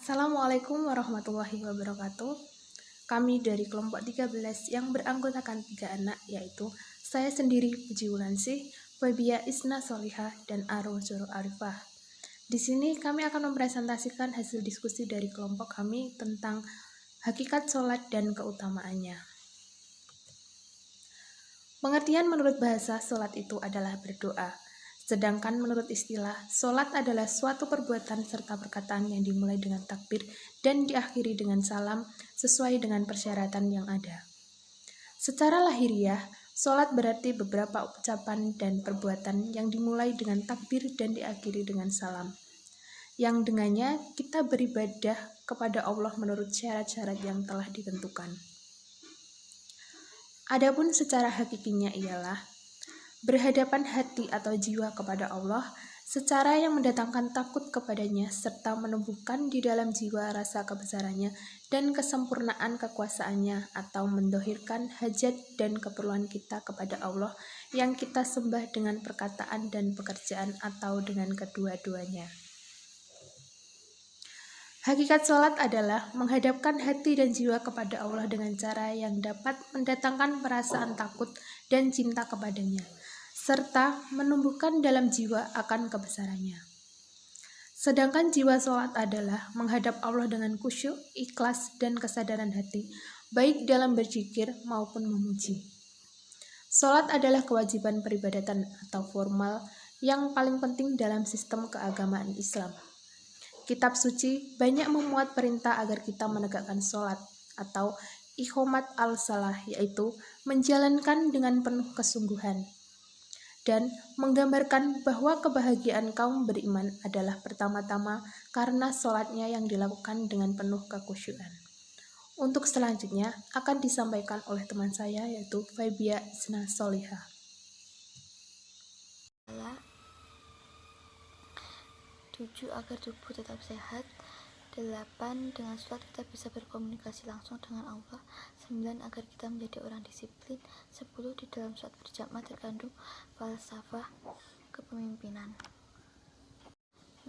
Assalamualaikum warahmatullahi wabarakatuh. Kami dari kelompok 13 yang beranggotakan 3 anak, yaitu saya sendiri Puji Wulansi, Febia Isna Solihah, dan Aro Zoro Arifah. Di sini kami akan mempresentasikan hasil diskusi dari kelompok kami tentang hakikat sholat dan keutamaannya. Pengertian menurut bahasa, sholat itu adalah berdoa. Sedangkan menurut istilah, sholat adalah suatu perbuatan serta perkataan yang dimulai dengan takbir dan diakhiri dengan salam sesuai dengan persyaratan yang ada. Secara lahiriah, sholat berarti beberapa ucapan dan perbuatan yang dimulai dengan takbir dan diakhiri dengan salam, yang dengannya kita beribadah kepada Allah menurut syarat-syarat yang telah ditentukan. Adapun secara hakikinya ialah berhadapan hati atau jiwa kepada Allah secara yang mendatangkan takut kepadanya serta menumbuhkan di dalam jiwa rasa kebesarannya dan kesempurnaan kekuasaannya atau mendohirkan hajat dan keperluan kita kepada Allah yang kita sembah dengan perkataan dan pekerjaan atau dengan kedua-duanya. Hakikat sholat adalah menghadapkan hati dan jiwa kepada Allah dengan cara yang dapat mendatangkan perasaan takut dan cinta kepadanya, serta menumbuhkan dalam jiwa akan kebesarannya. Sedangkan jiwa sholat adalah menghadap Allah dengan khusyuk, ikhlas, dan kesadaran hati, baik dalam berzikir maupun memuji. Sholat adalah kewajiban peribadatan atau formal yang paling penting dalam sistem keagamaan Islam. Kitab suci banyak memuat perintah agar kita menegakkan sholat atau iqomat al-shalah, yaitu menjalankan dengan penuh kesungguhan, dan menggambarkan bahwa kebahagiaan kaum beriman adalah pertama-tama karena sholatnya yang dilakukan dengan penuh kekhusyukan. Untuk selanjutnya akan disampaikan oleh teman saya, yaitu Febia Isna Solihah. 7. Agar tubuh tetap sehat. 8. Dengan sholat kita bisa berkomunikasi langsung dengan Allah. 9. Agar kita menjadi orang disiplin. 10. Di dalam sholat berjamaah terkandung falsafah kepemimpinan.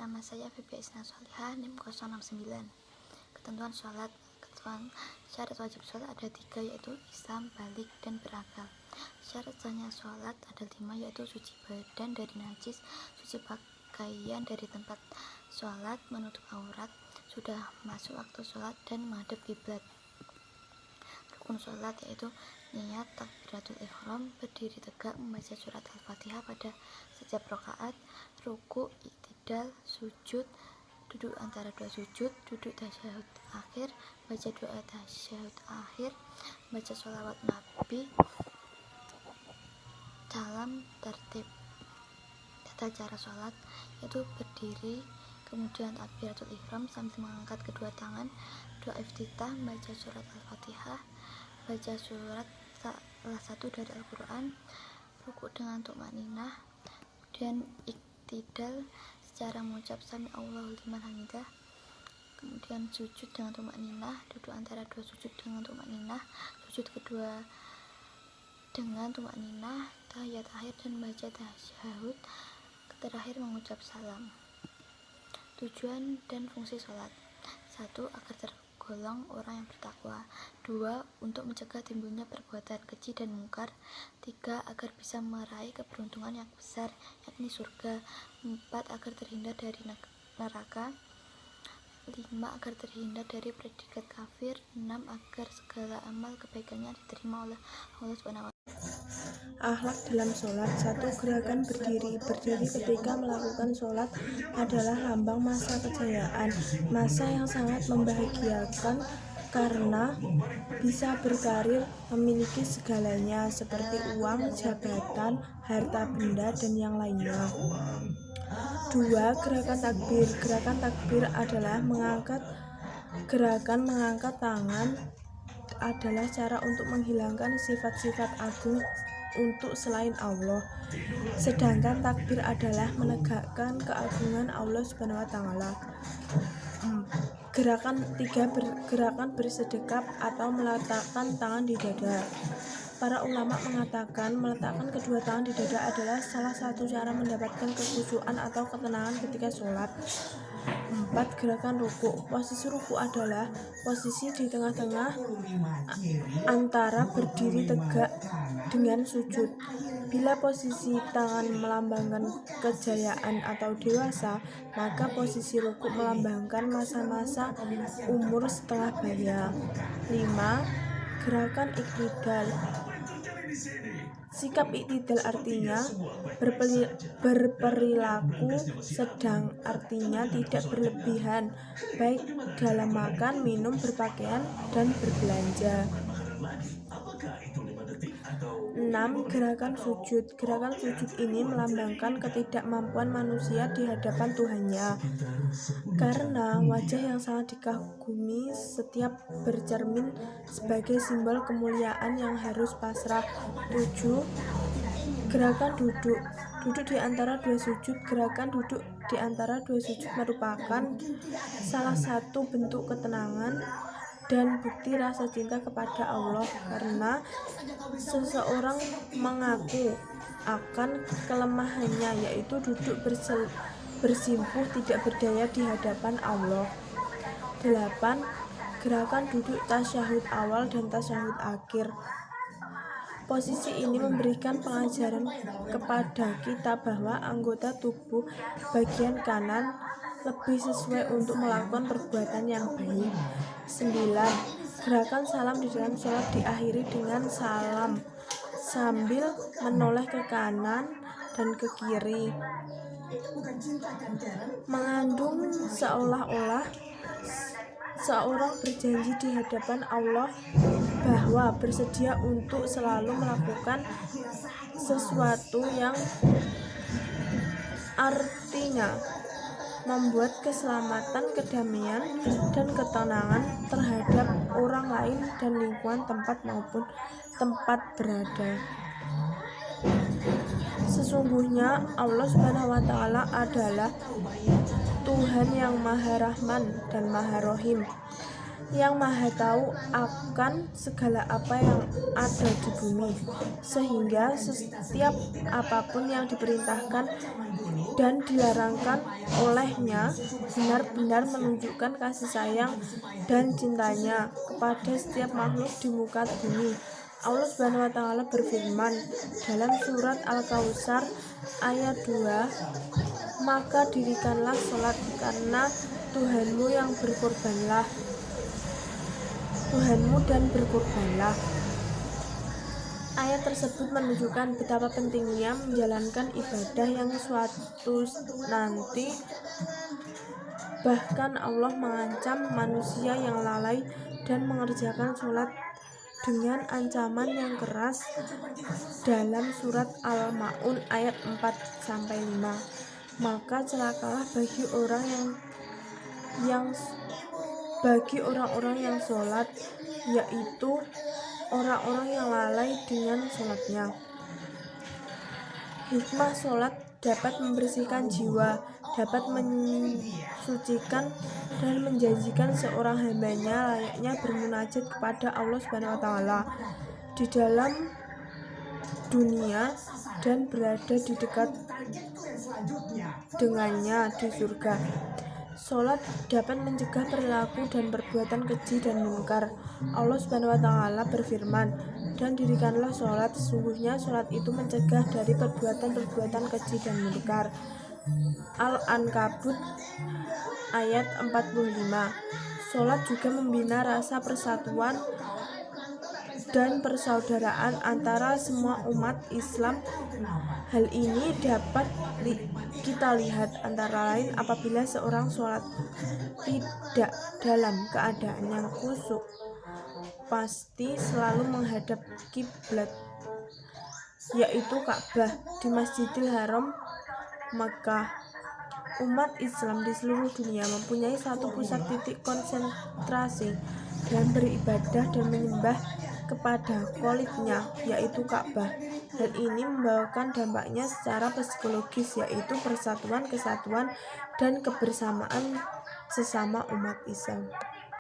Nama saya Febia Isna Solihah, NIM 069. Ketentuan sholat. Ketentuan syarat wajib sholat ada 3, yaitu Islam, balik, dan berakal. Syarat sahnya sholat ada 5, yaitu suci badan dari najis, suci pakaian dari tempat sholat, menutup aurat, sudah masuk waktu sholat, dan menghadap kiblat. Rukun sholat yaitu niat takbiratul ihram, berdiri tegak, membaca surat Al-Fatihah pada setiap rakaat, ruku, i'tidal, sujud, duduk antara dua sujud, duduk tasyahud akhir, baca doa tasyahud akhir, baca sholawat Nabi, salam, tertib. Tata cara sholat yaitu berdiri, kemudian takbiratul ihram sambil mengangkat kedua tangan, doa iftitah, baca surat Al-Fatihah, baca surat salah satu dari Al-Quran, ruku dengan tumakninah, kemudian iktidal secara mengucap sami Allahu liman hamidah, kemudian sujud dengan tumakninah, duduk antara dua sujud dengan tumakninah, sujud kedua dengan tumakninah, tahiyat akhir, dan baca tasyahud terakhir mengucap salam. Tujuan dan fungsi sholat. 1. Agar tergolong orang yang bertakwa. 2. Untuk mencegah timbulnya perbuatan keji dan mungkar. 3. Agar bisa meraih keberuntungan yang besar, yakni surga. 4. Agar terhindar dari neraka. 5. Agar terhindar dari predikat kafir. 6. Agar segala amal kebaikannya diterima oleh Allah Subhanahu wa Ta'ala. Akhlak dalam sholat. 1. Gerakan berdiri. Berdiri ketika melakukan sholat adalah lambang masa kejayaan, masa yang sangat membahagiakan karena bisa berkarir, memiliki segalanya seperti uang, jabatan, harta benda, dan yang lainnya. 2. Gerakan takbir. Gerakan takbir adalah gerakan mengangkat tangan adalah cara untuk menghilangkan sifat-sifat agung untuk selain Allah. Sedangkan takbir adalah menegakkan keagungan Allah Subhanahu wa Ta'ala. Gerakan 3. Gerakan bersedekap atau meletakkan tangan di dada. Para ulama mengatakan meletakkan kedua tangan di dada adalah salah satu cara mendapatkan kekhusyuan atau ketenangan ketika sholat. 4. Gerakan ruku. Posisi ruku adalah posisi di tengah-tengah antara berdiri tegak dengan sujud. Bila posisi tangan melambangkan kejayaan atau dewasa, maka posisi ruku melambangkan masa-masa umur setelah baya. 5. Gerakan iktidal. Sikap iktidal artinya berperilaku sedang, artinya tidak berlebihan, baik dalam makan, minum, berpakaian, dan berbelanja. 6. Gerakan sujud. Gerakan sujud ini melambangkan ketidakmampuan manusia di hadapan Tuhannya, karena wajah yang sangat dikagumi setiap bercermin sebagai simbol kemuliaan yang harus pasrah. 7. Gerakan duduk. Duduk di antara dua sujud. Gerakan duduk di antara dua sujud merupakan salah satu bentuk ketenangan dan bukti rasa cinta kepada Allah, karena seseorang mengaku akan kelemahannya, yaitu duduk bersimpuh tidak berdaya di hadapan Allah. 8. Gerakan duduk tasyahud awal dan tasyahud akhir. Posisi ini memberikan pengajaran kepada kita bahwa anggota tubuh bagian kanan lebih sesuai untuk melakukan perbuatan yang baik. 9. Gerakan salam di dalam sholat diakhiri dengan salam sambil menoleh ke kanan dan ke kiri, mengandung seolah-olah seorang berjanji di hadapan Allah bahwa bersedia untuk selalu melakukan sesuatu yang artinya membuat keselamatan, kedamaian, dan ketenangan terhadap orang lain dan lingkungan tempat maupun tempat berada. Sesungguhnya Allah SWT adalah Tuhan yang Maha Rahman dan Maha Rohim, yang Maha Tahu akan segala apa yang ada di bumi, sehingga setiap apapun yang diperintahkan dan dilarangkan olehnya benar-benar menunjukkan kasih sayang dan cintanya kepada setiap makhluk di muka bumi. Allah SWT berfirman dalam surat Al-Kautsar ayat 2, maka dirikanlah sholat karena Tuhanmu dan berkorbanlah. Ayat tersebut menunjukkan betapa pentingnya menjalankan ibadah yang suatu nanti bahkan Allah mengancam manusia yang lalai dan mengerjakan sholat dengan ancaman yang keras dalam surat Al-Ma'un ayat 4-5. Maka celakalah bagi orang-orang yang sholat, yaitu orang-orang yang lalai dengan sholatnya. Hikmah sholat dapat membersihkan jiwa, dapat mensucikan dan menjanjikan seorang hambanya layaknya bermunajat kepada Allah SWT di dalam dunia dan berada di dekat dengannya di surga. Sholat dapat mencegah perilaku dan perbuatan keji dan munkar. Allah SWT berfirman, dan dirikanlah sholat, sesungguhnya sholat itu mencegah dari perbuatan-perbuatan keji dan munkar. Al-Ankabut ayat 45. Sholat juga membina rasa persatuan dan persaudaraan antara semua umat Islam. Hal ini dapat kita lihat antara lain apabila seorang sholat tidak dalam keadaan yang khusyuk, pasti selalu menghadap kiblat, yaitu Ka'bah di Masjidil Haram, Makkah. Umat Islam di seluruh dunia mempunyai satu pusat titik konsentrasi dan beribadah dan menyembah kepada Kholiknya, yaitu Ka'bah. Hal ini membawakan dampaknya secara psikologis, yaitu persatuan, kesatuan, dan kebersamaan sesama umat Islam.